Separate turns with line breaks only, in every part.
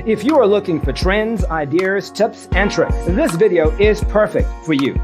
If you are looking for trends, ideas, tips, and tricks, this video is perfect for you.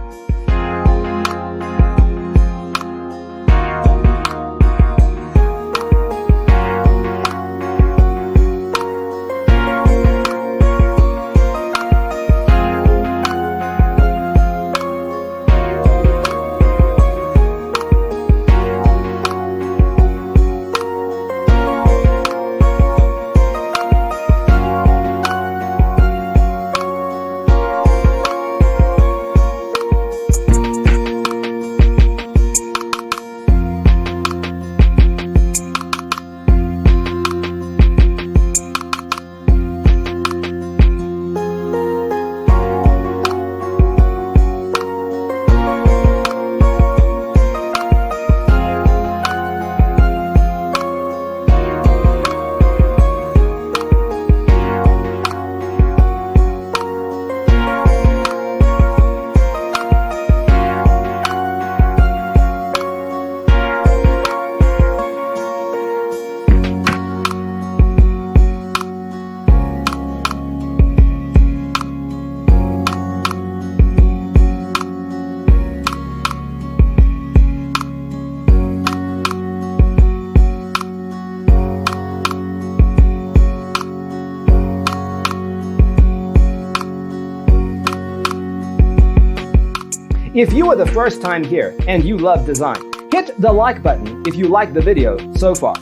If you are the first time here and you love design, hit the like button if you like the video so far.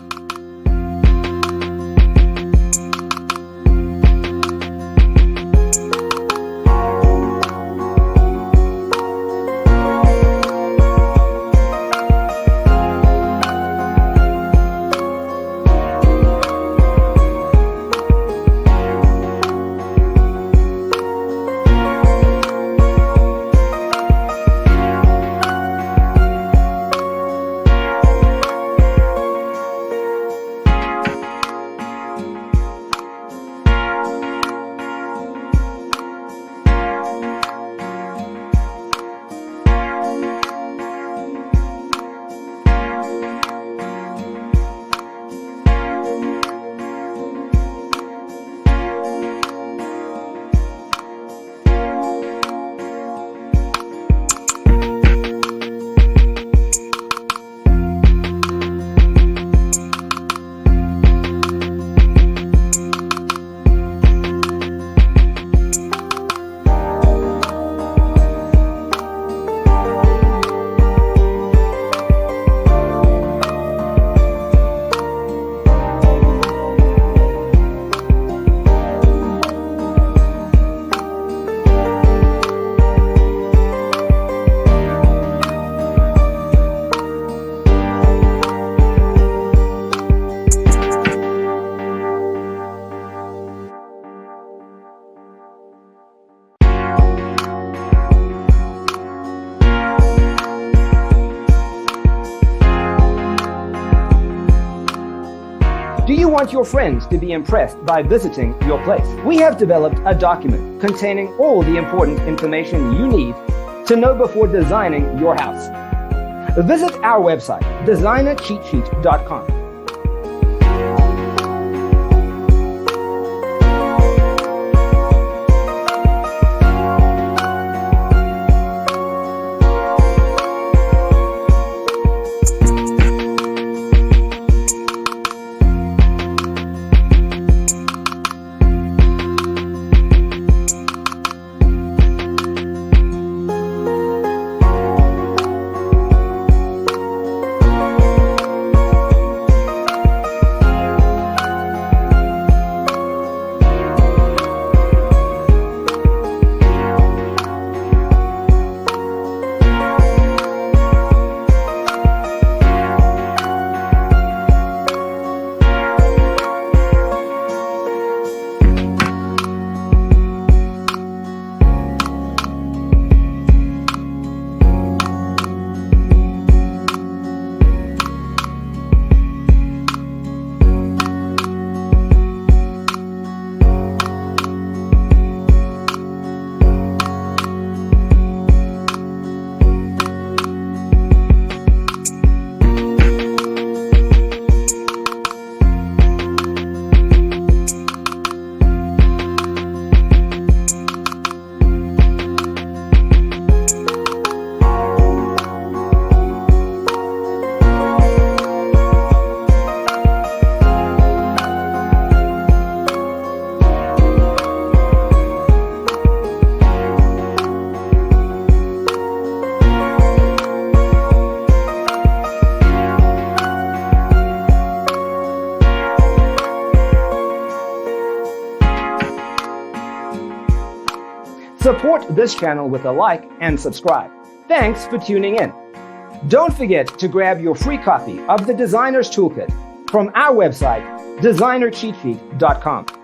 Do you want your friends to be impressed by visiting your place? We have developed a document containing all the important information you need to know before designing your house. Visit our website, designercheatsheet.com. Support this channel with a like and subscribe. Thanks for tuning in. Don't forget to grab your free copy of the Designer's Toolkit from our website, designercheatsheet.com.